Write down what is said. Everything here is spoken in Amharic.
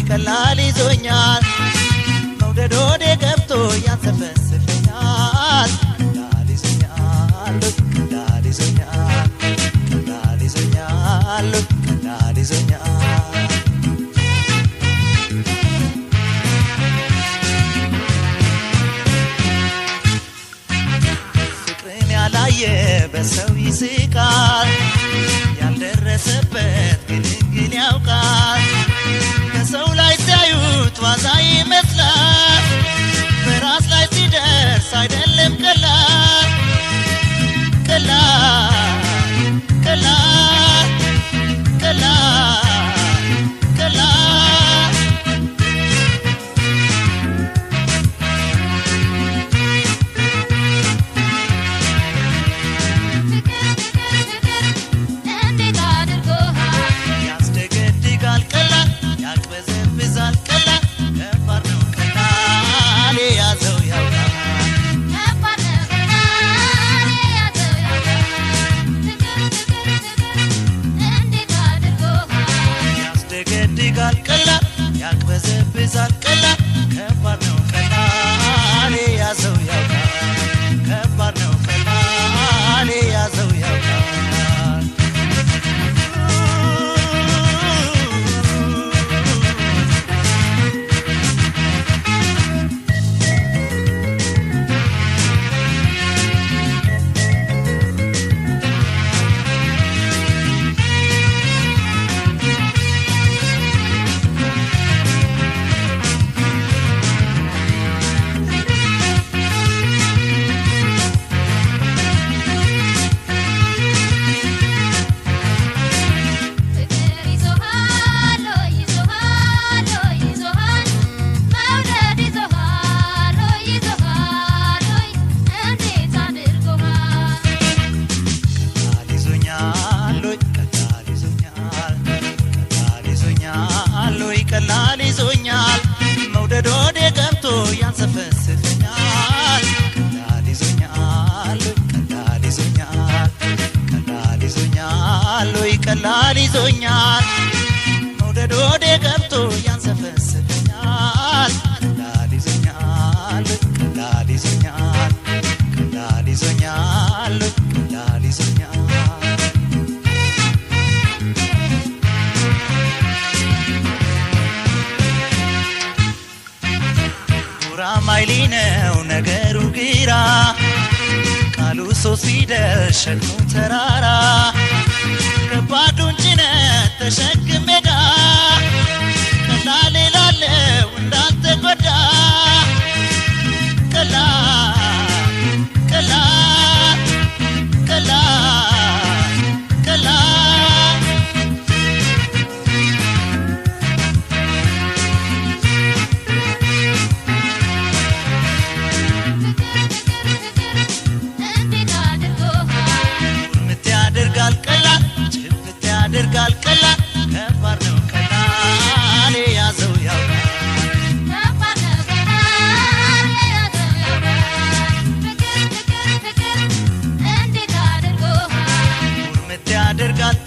ቀላል ይዞኛል መውደድ ወደ ገብቶ ያንሰፈስፈኛል ቀላል ይዞኛል ቀላል ይዞኛል ቀላል ይዞኛል ቀላል ይዞኛል ፍቅርን ያላየ በሰው ይስቃል ያልደረሰበት ግን ያውቃል ከሰው ላይ ሲያዩት ዋዛ ይመስላል በራስ ላይ ሲደርስ አይደለም ቀላል ቀላል ቀላል ቀላል ቀላል ያቅበዘብዛል ቀላል ከባድ ነው ቀላል ያዘው ያውቃል ከባድ ነው ቀላል ያዘው ያውቃል ቀላል ይዞኛል መውደድ ወደ ገብቶ ያንሰፈስፈኛል ቀላል ይዞኛል ቀላል ይዞኛል ቀላል ይዞኛል ቀላል ይዞኛል መውደድ ወደ ገብቶ ያንሰፈስፈኛል ቀላል ይዞኛል ቀላል ይዞኛል ቀላል ይዞኛል ቀላል ይዞኛል ማይሊነው ነገሩ ግራ ቃሉ ሶስት ፊደል ሸክሙ ተራራ ከባዱን ጭነት ተሸክም ሜዳ ቀላል ላለው እንዳልተጎዳ ቀላል ቀላል ቀላል ቀላል ያደርጋል ቀላል ከባድ ነው ቀላል ያዘው ያውቃል ከባድ ነው ቀላል ያዘው ያውቃል ፍቅር ፍቅር ፍቅር እንዴት አድርጎ ያደርጋል